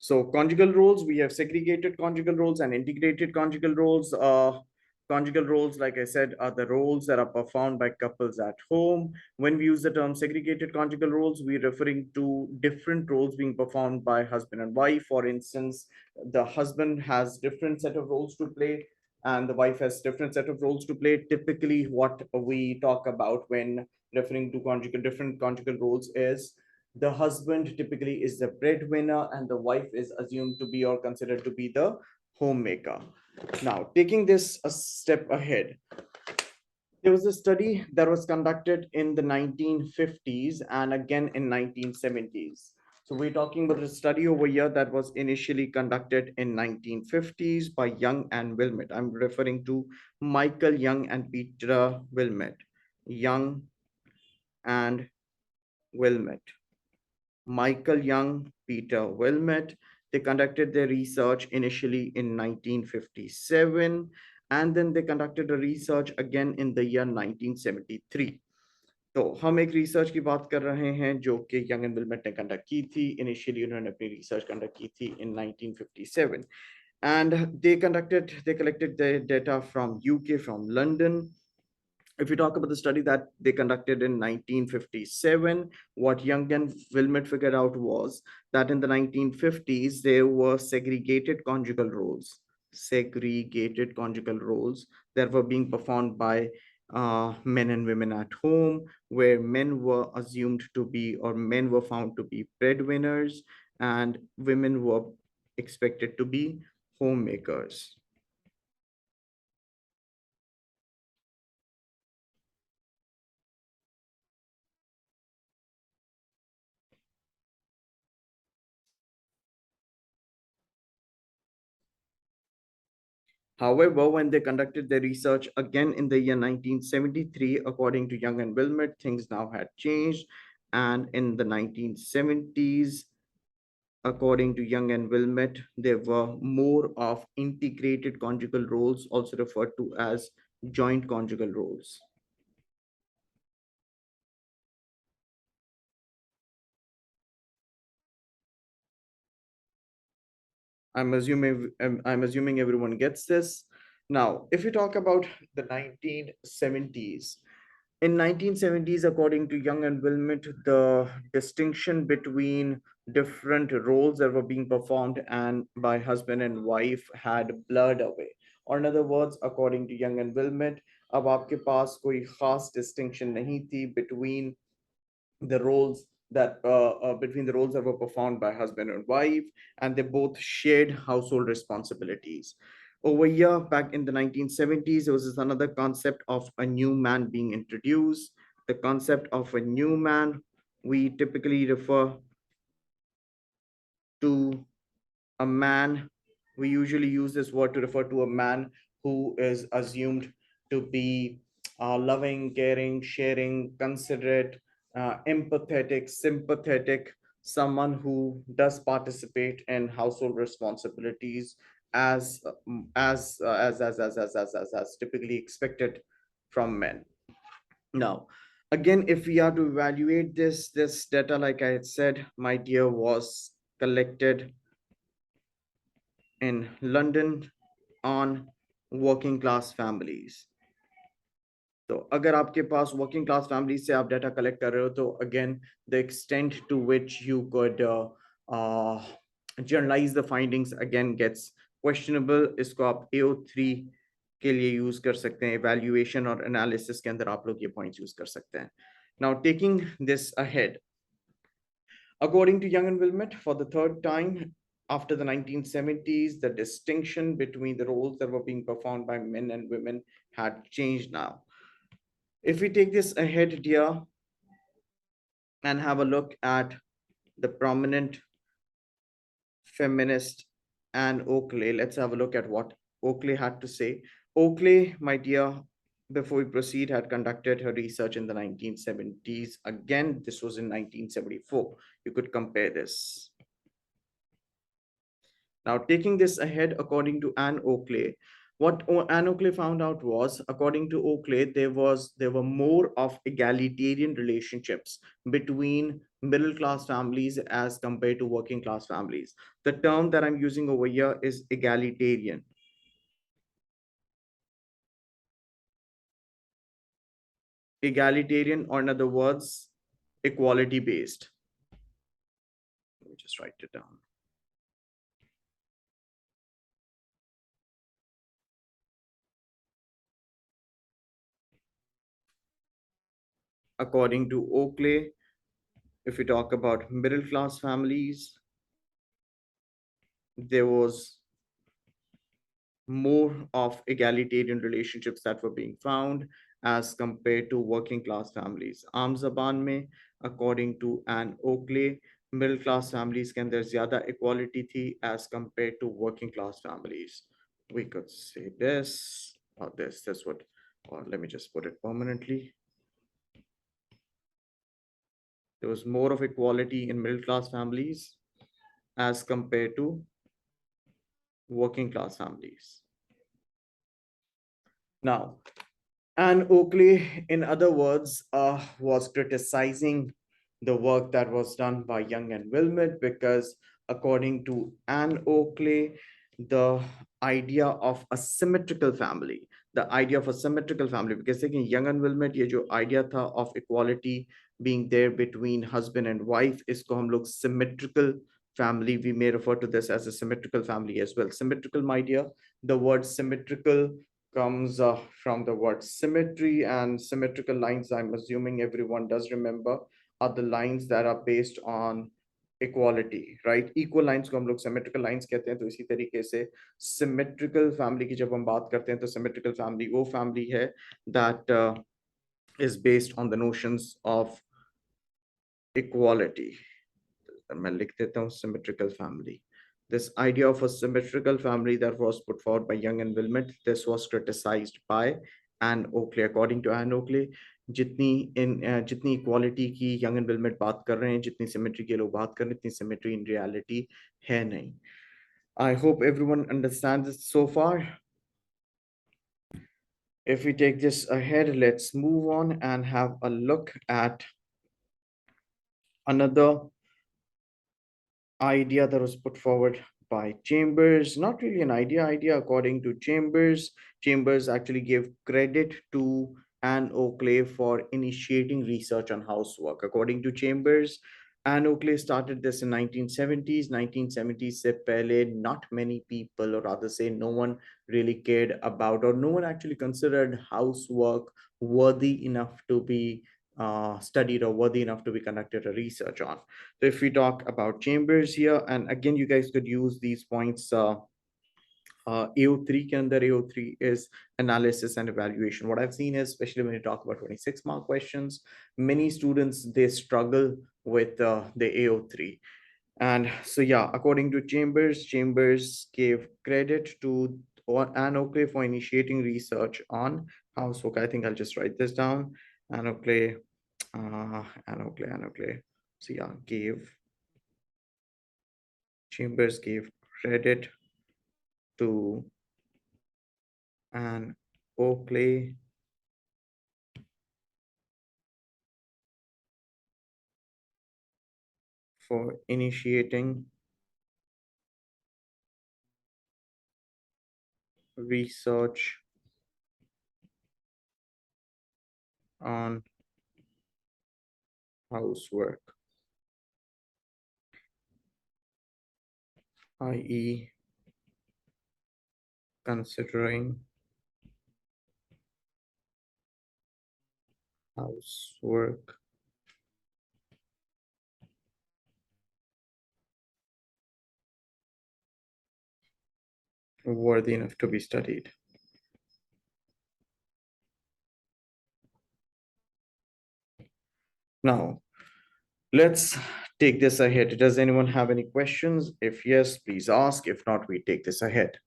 So conjugal roles, we have segregated conjugal roles and integrated conjugal roles. Conjugal roles, like I said, are the roles that are performed by couples at home. When we use the term segregated conjugal roles, we're referring to different roles being performed by husband and wife. For instance, the husband has different set of roles to play and the wife has different set of roles to play. Typically, what we talk about when referring to different conjugal roles is the husband typically is the breadwinner and the wife is assumed to be or considered to be the homemaker. Now, taking this a step ahead, there was a study that was conducted in the 1950s and again in 1970s. So we're talking about a study over here that was initially conducted in 1950s by Young and Wilmette. I'm referring to Michael Young and Peter Wilmette. Young and Wilmette. Michael Young, Peter Wilmette. They conducted their research initially in 1957, and then they conducted a research again in the year 1973. तो हम एक research की बात कर रहे हैं जो कि यंग एंड विलमेट ने कंडक्ट की थी. इनिशियली उन्होंने अपनी रिसर्च कंडक्ट की थी in 1957, and they collected the data from UK, from London. If you talk about the study that they conducted in 1957, what Young and Wilmette figured out was that in the 1950s, there were segregated conjugal roles that were being performed by men and women at home, where men were assumed to be, or men were found to be breadwinners, and women were expected to be homemakers. However, when they conducted their research again in the year 1973, according to Young and Wilmette, things now had changed. And in the 1970s, according to Young and Wilmette, there were more of integrated conjugal roles, also referred to as joint conjugal roles. I'm assuming everyone gets this. Now, if you talk about the 1970s, in 1970s, according to Young and Wilmette, the distinction between different roles that were being performed and by husband and wife had blurred away. Or in other words, according to Young and Wilmette, अब आपके पास कोई खास distinction नहीं थी the roles between the roles that were performed by husband and wife, and they both shared household responsibilities. Over here, back in the 1970s, there was this another concept of a new man being introduced. The concept of a new man, we typically refer to a man. We usually use this word to refer to a man who is assumed to be loving, caring, sharing, considerate, empathetic, sympathetic, someone who does participate in household responsibilities as typically expected from men. Now, again, if we are to evaluate this data, like I had said, my dear, was collected in London on working class families. तो अगर आपके पास working class families से आप data collect कर रहे हो तो again the extent to which you could generalize the findings again gets questionable. इसको आप AO3 के लिए यूज कर सकते हैं, evaluation और analysis के अंदर आप लोग ये points यूज कर सकते हैं. Now taking this ahead, according to Young and Wilmette, for the third time after the 1970s, the distinction between the roles that were being performed by men and women had changed now. If we take this ahead, dear, and have a look at the prominent feminist Anne Oakley, let's have a look at what Oakley had to say. Oakley, my dear, before we proceed, had conducted her research in the 1970s. Again, this was in 1974. You could compare this. Now, taking this ahead, according to Anne Oakley, What Anne Oakley found out was, according to Oakley, there were more of egalitarian relationships between middle class families as compared to working class families. The term that I'm using over here is egalitarian. Egalitarian, or in other words, equality based. Let me just write it down. According to Oakley, if we talk about middle class families, there was more of egalitarian relationships that were being found as compared to working class families. आम ज़बान में, according to Anne Oakley, middle class families के अंदर ज़्यादा equality थी as compared to working class families. We could say this or this. That's what, or let me just put it permanently. There was more of equality in middle class families as compared to working class families. Now, and Oakley, in other words, was criticizing the work that was done by Young and Wilmot because, according to Anne Oakley, the idea of a symmetrical family, because again, Young and Wilmot, ये जो idea था of equality being there between husband and wife, इसको हम लोग symmetrical family, we may refer to this as a symmetrical family as well. Symmetrical, my dear, the word symmetrical comes from the word symmetry, and symmetrical lines, I'm assuming everyone does remember, are the lines that are based on equality, right? Equal lines को हम लोग symmetrical lines कहते हैं. तो इसी तरीके से symmetrical family की जब हम बात करते हैं तो symmetrical family वो family है that is based on the notions of equality. मैं लिख देता हूँ symmetrical family. This idea of a symmetrical family that was put forward by Young and Wilmot, this was criticized by Anne Oakley. According to Anne Oakley, जितनी equality की Young and Wilmot बात कर रहे हैं, जितनी symmetry के लोग बात कर रहे हैं, इतनी symmetry in reality है नहीं. I hope everyone understands this so far. If we take this ahead, let's move on and have a look at another idea that was put forward by Chambers. Not really an idea. According to Chambers actually gave credit to Anne Oakley for initiating research on housework. According to Chambers, Anne Oakley started this in 1970s. 1970s se pehle, not many people, or rather say no one really cared about, or no one actually considered housework worthy enough to be studied or worthy enough to be conducted a research on. So if we talk about Chambers here, and again, you guys could use these points. AO3 के अंदर AO3 is analysis and evaluation. What I've seen is, especially when you talk about 26 mark questions, many students, they struggle with the AO3. And so, yeah, according to Chambers gave credit to Anne Oakley for initiating research on housework. I think I'll just write this down. Anne Oakley. So yeah, Chambers gave credit to Anne Oakley for initiating research on housework, i.e. considering housework worthy enough to be studied. Now, let's take this ahead. Does anyone have any questions? If yes, please ask. If not, we take this ahead.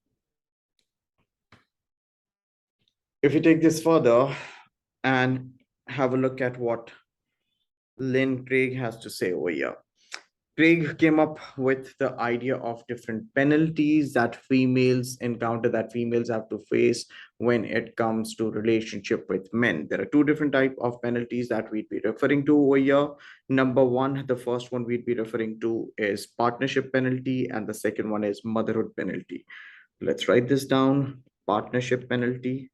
If we take this further and have a look at what Lynn Craig has to say over here. Craig came up with the idea of different penalties that females encounter, that females have to face when it comes to relationship with men. There are two different type of penalties that we'd be referring to over here. Number one, the first one we'd be referring to is partnership penalty, and the second one is motherhood penalty. Let's write this down. Partnership penalty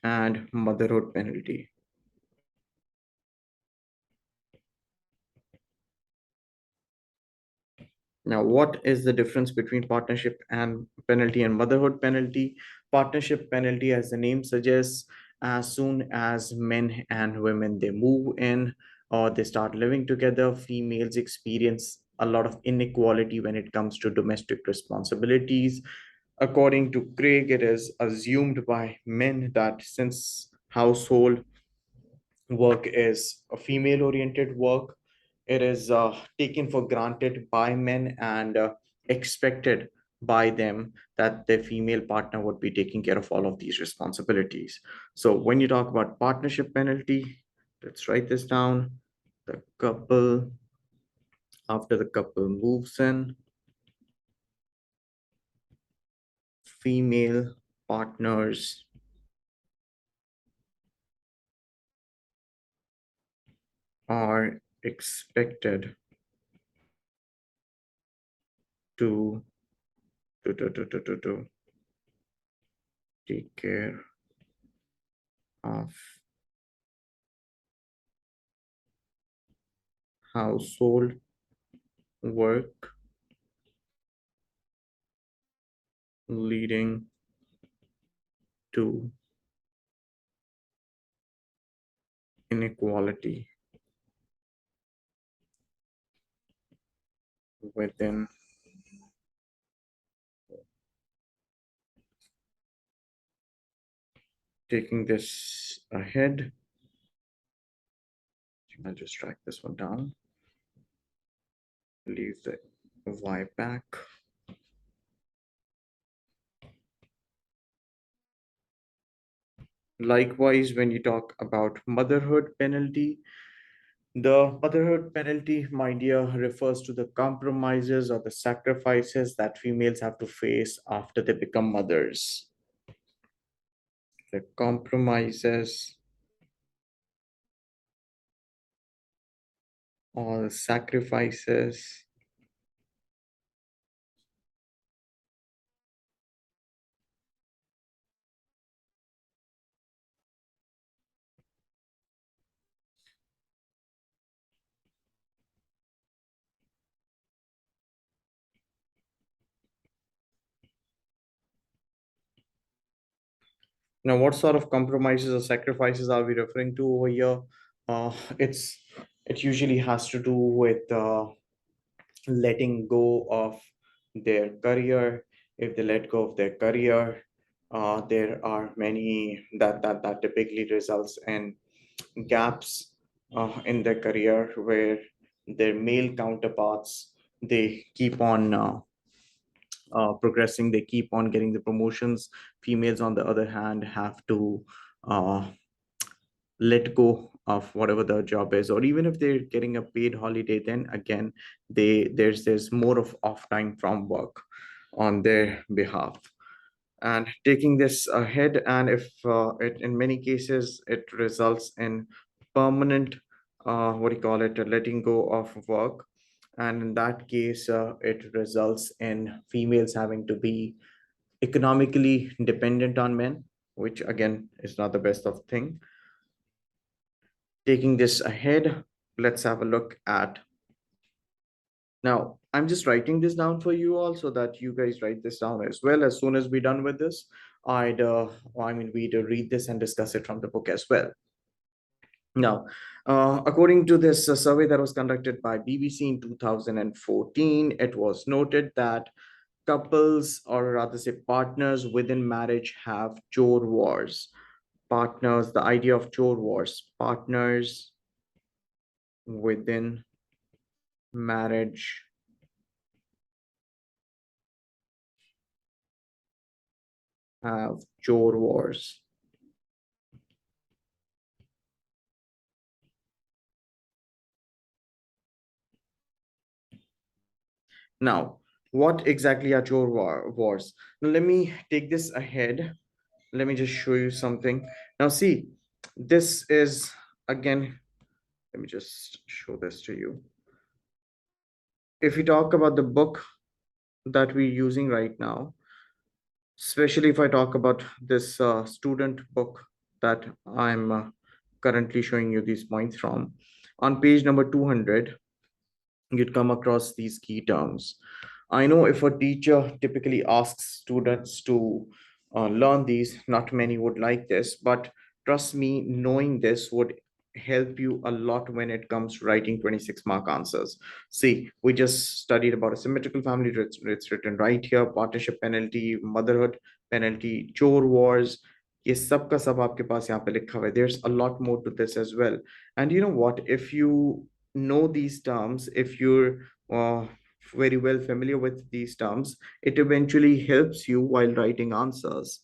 and motherhood penalty. Now, what is the difference between partnership and penalty and motherhood penalty? Partnership penalty, as the name suggests, as soon as men and women they move in or they start living together, females experience a lot of inequality when it comes to domestic responsibilities. According to Craig, it is assumed by men that since household work is a female oriented work, it is taken for granted by men and expected by them that their female partner would be taking care of all of these responsibilities. So when you talk about partnership penalty, let's write this down. The couple, after the couple moves in, female partners are expected to to take care of household work, leading to inequality within. Taking this ahead, I'll just drag this one down, leave the Y back. Likewise, when you talk about motherhood penalty, the motherhood penalty, my dear, refers to the compromises or the sacrifices that females have to face after they become mothers. The compromises or sacrifices Now, what sort of compromises or sacrifices are we referring to over here? Uh, it's it usually has to do with letting go of their career. If they let go of their career, there are many that typically results in gaps in their career where their male counterparts they keep on progressing, they keep on getting the promotions. Females, on the other hand, have to uh, let go of whatever the job is, or even if they're getting a paid holiday, then again, there's more of off time from work on their behalf. And taking this ahead, and if it in many cases it results in permanent what do you call it, letting go of work, and in that case it results in females having to be economically dependent on men, which again is not the best of thing. Taking this ahead, let's have a look at. Now, I'm just writing this down for you all so that you guys write this down as well. As soon as we're done with this, we'd read this and discuss it from the book as well. Now, according to this survey that was conducted by BBC in 2014, it was noted that couples, or rather say partners within marriage, have chore wars. Partners, the idea of chore wars, partners within marriage have chore wars. Now, what exactly are wars? Now, let me take this ahead. Let me just show you something. Now, see, this is again, let me just show this to you. If we talk about the book that we're using right now, especially if I talk about this student book that I'm currently showing you these points from, on page number 200, you'd come across these key terms. I know if a teacher typically asks students to learn these, not many would like this, but trust me, knowing this would help you a lot when it comes to writing 26-mark answers. See, we just studied about a symmetrical family, it's written right here, partnership penalty, motherhood penalty, chore wars. ये सब का सब आपके पास यहाँ पे लिखा हुआ है. There's a lot more to this as well. And you know what? If you know these terms, if you're uh, very well familiar with these terms, it eventually helps you while writing answers.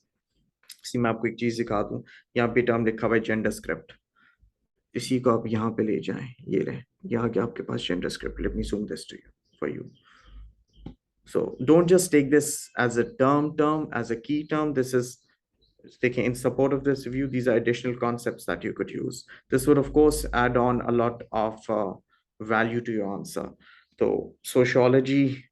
See, मैं आपको एक चीज दिखा दूं. यहाँ पे term लिखा हुआ है जेंडर स्क्रिप्ट. इसी को आप यहाँ पे ले जाएं. ये रहे. यहाँ के आपके पास gender script. Let me zoom this to you for you. So don't just take this as a term, as a key term. This is taking in support of this review. These are additional concepts that you could use. This would, of course, add on a lot of value to your answer. So sociology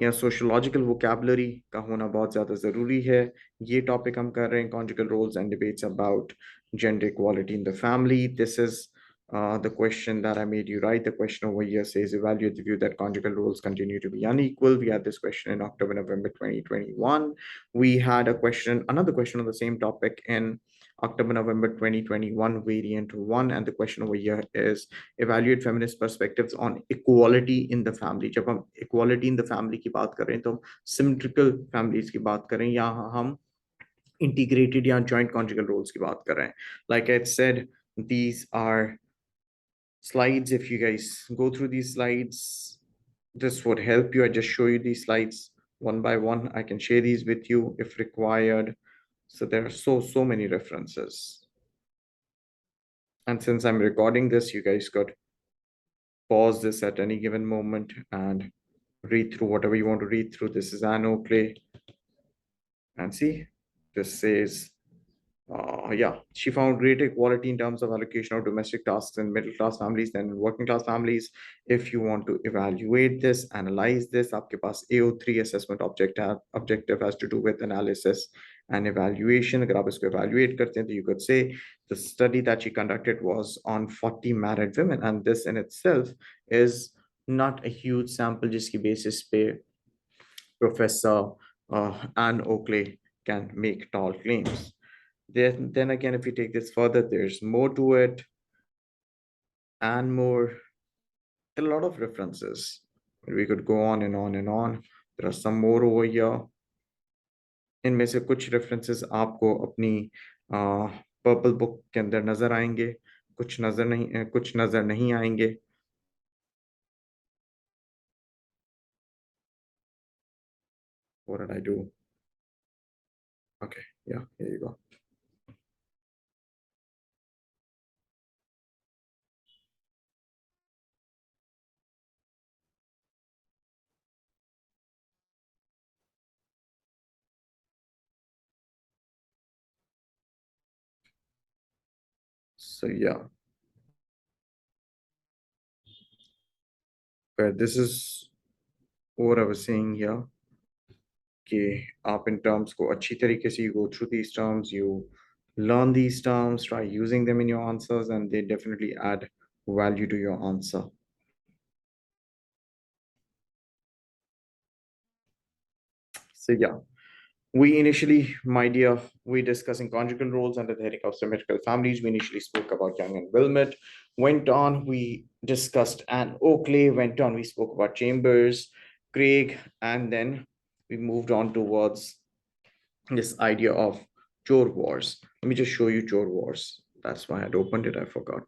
या sociological vocabulary का होना बहुत ज़्यादा ज़रूरी है. ये topic हम कर रहे हैं, conjugal roles and debates about gender equality in the family. This is the question that I made you write. The question over here says, evaluate the view that conjugal roles continue to be unequal. We had this question in October, November 2021. We had a question, another question on the same topic in October, November 2021, variant 1. And the question over here is, evaluate feminist perspectives on equality in the family. जब हम equality in the family की बात कर रहे हैं तो हम symmetrical families की बात कर रहे हैं, यहाँ हम integrated या joint conjugal roles की बात कर रहे हैं. Like I said, these are slides. If you guys go through these slides, this would help you. I just show you these slides one by one. I can share these with you if required. So there are so many references. And since I'm recording this, you guys could pause this at any given moment and read through whatever you want to read through. This is Anne Oakley. And see, this says, yeah, she found greater equality in terms of allocation of domestic tasks in middle class families than in working class families. If you want to evaluate this, analyze this, आपके पास AO3 assessment objective has to do with analysis and evaluation. अगर आप इसको evaluate करते हैं तो you could say the study that she conducted was on 40 married women, and this in itself is not a huge sample जिसकी basis पे Professor Anne Oakley can make tall claims. Then again, if we take this further, there's more to it and more. There are a lot of references. We could go on and on and on. There are some more over here. इनमें से कुछ references आपको अपनी purple book के अंदर नजर आएंगे, कुछ नजर नहीं आएंगे. What did I do? Okay, yeah, here you go. So yeah, but this is what I was saying here. कि आप इन टर्म्स को अच्छी तरीके से you go through these terms, you learn these terms, try using them in your answers, and they definitely add value to your answer. So yeah, we initially, my dear, we discussing conjugal roles under the heading of symmetrical families. We initially spoke about Young and Wilmot. Went on, we discussed Anne Oakley. Went on, we spoke about Chambers, Craig, and then we moved on towards this idea of chore wars. Let me just show you chore wars. That's why I had opened it, I forgot.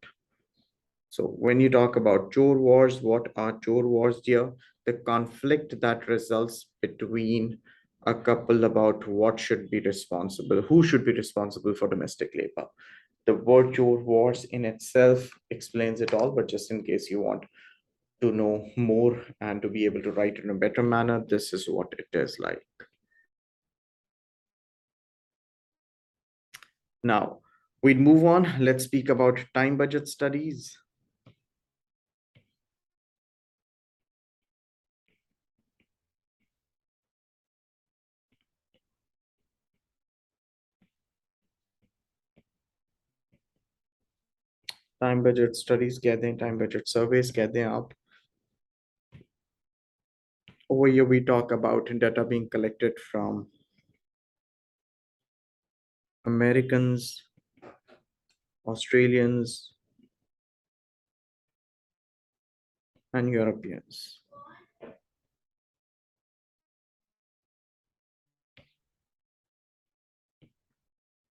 So when you talk about chore wars, what are chore wars, dear? The conflict that results between a couple about what should be responsible, who should be responsible for domestic labor. The word chore wars in itself explains it all, but just in case you want to know more and to be able to write in a better manner, this is what it is like. Now, we'd move on. Let's speak about time budget studies. Time budget studies कहते हैं, time budget surveys कहते हैं आप. Over here, we talk about data being collected from Americans, Australians, and Europeans.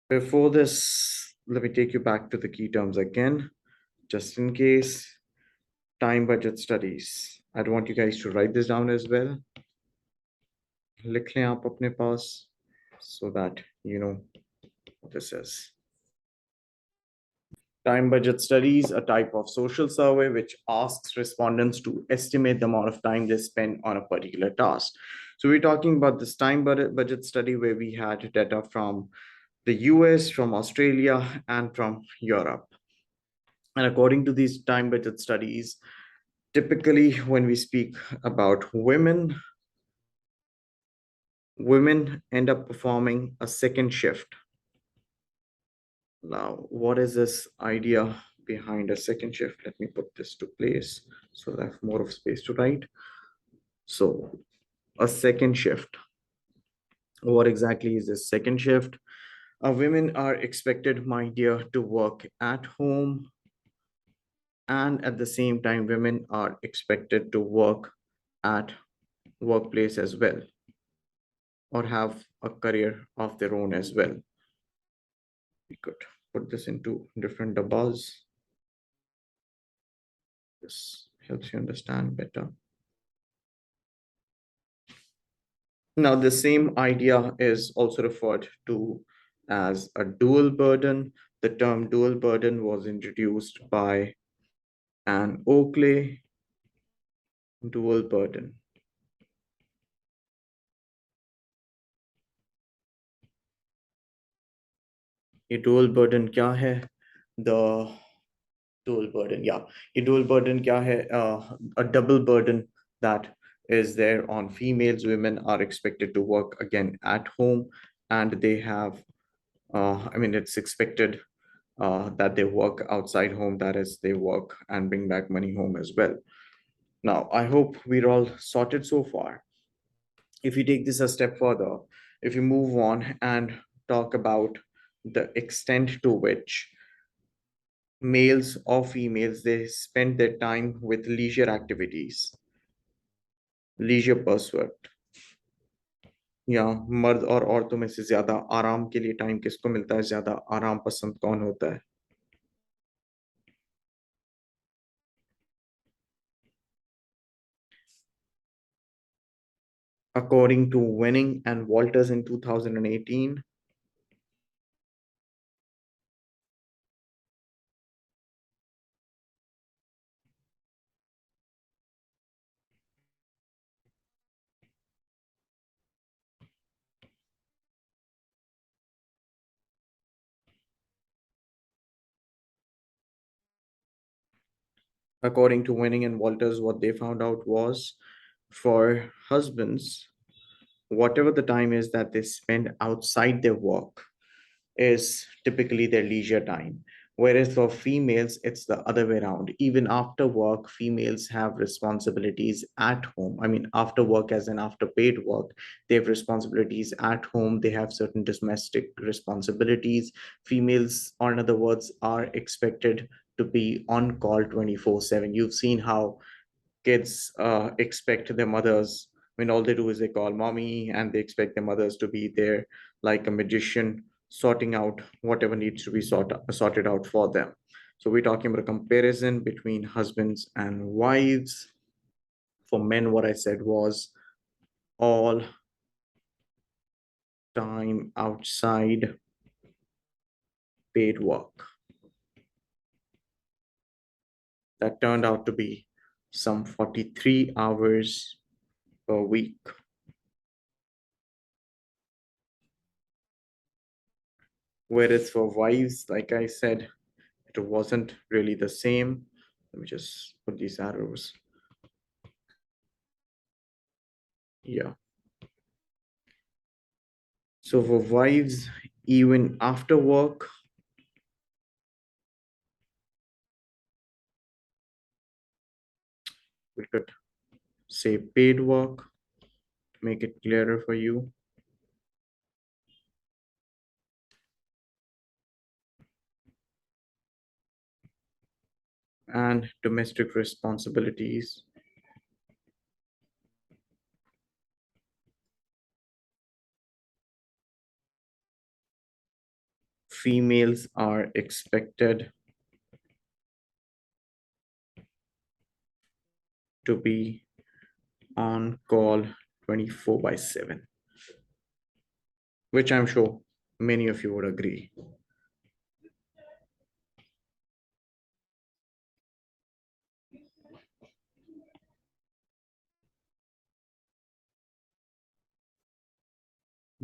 Before this, let me take you back to the key terms again, just in case. Time budget studies. I'd want you guys to write this down as well. लिख लें आप अपने पास, so that you know what this is. Time budget studies, a type of social survey which asks respondents to estimate the amount of time they spend on a particular task. So we're talking about this time budget study where we had data from the US, from Australia, and from Europe. And according to these time budget studies, typically when we speak about women, women end up performing a second shift. Now, what is this idea behind a second shift? Let me put this to place so that I have more of space to write. So, a second shift. What exactly is this second shift? Women are expected, my dear, to work at home, and at the same time, women are expected to work at workplace as well, or have a career of their own as well. We could put this into different dabbas. This helps you understand better. Now, the same idea is also referred to as a dual burden. The term dual burden was introduced by Anne Oakley. Dual burden. ये dual burden क्या है? The dual burden, yeah. ये dual burden क्या है? A double burden that is there on females. Women are expected to work again at home, and they have, I mean, it's expected that they work outside home, that is, they work and bring back money home as well. Now, I hope we're all sorted so far. If you take this a step further, if you move on and talk about the extent to which males or females they spend their time with leisure activities, leisure pursuit, या मर्द और औरतों में से ज्यादा आराम के लिए टाइम किसको मिलता है, ज्यादा आराम पसंद कौन होता है? According to Wenning and Walters in 2018, according to Wenning and Walters, what they found out was for husbands, whatever the time is that they spend outside their work is typically their leisure time. Whereas for females, it's the other way around. Even after work, females have responsibilities at home. I mean, after work, as in after paid work, they have responsibilities at home. They have certain domestic responsibilities. Females, or in other words, are expected to be on call 24/7. You've seen how kids expect their mothers, when all they do is they call mommy, and they expect their mothers to be there like a magician, sorting out whatever needs to be sorted out for them. So we're talking about a comparison between husbands and wives. For men, what I said was all time outside paid work. That turned out to be some 43 hours per week. Whereas for wives, like I said, it wasn't really the same. Let me just put these arrows. Yeah. So for wives, even after work, we could say paid work to make it clearer for you. And domestic responsibilities. Females are expected to be on call 24/7, which I'm sure many of you would agree.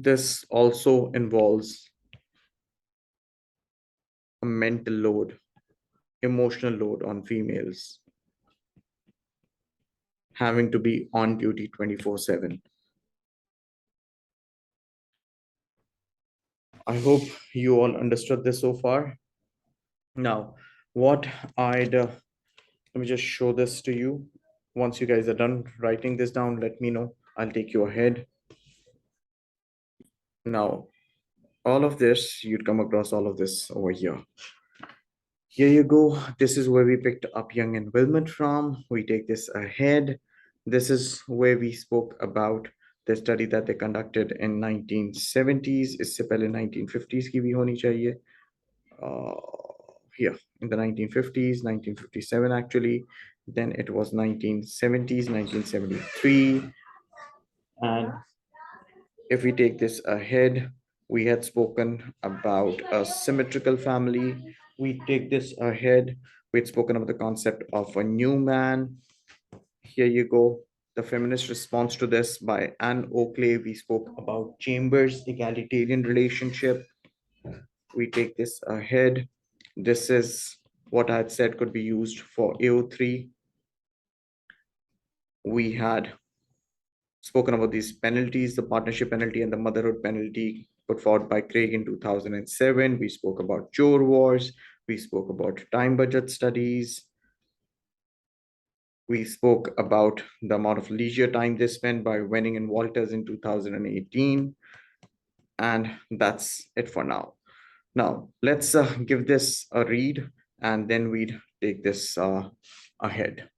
This also involves a mental load, emotional load on females, having to be on duty 24/7. I hope you all understood this so far. Now, what let me just show this to you. Once you guys are done writing this down, let me know. I'll take you ahead. Now, all of this, you'd come across all of this over here. Here you go. This is where we picked up Young and Wilmot from. We take this ahead. This is where we spoke about the study that they conducted in 1970s. इससे पहले 1950s की भी होनी चाहिए. Here in the 1950s, 1957 actually. Then it was 1970s, 1973. And if we take this ahead, we had spoken about a symmetrical family. We take this ahead. We'd spoken about the concept of a new man. Here you go. The feminist response to this by Anne Oakley. We spoke about Chambers' egalitarian relationship. We take this ahead. This is what I had said could be used for AO3. We had spoken about these penalties, the partnership penalty and the motherhood penalty put forward by Craig in 2007. We spoke about chore wars. We spoke about time budget studies. We spoke about the amount of leisure time they spent by Wenning and Walters in 2018. And that's it for now. Now, let's give this a read and then we'd take this ahead.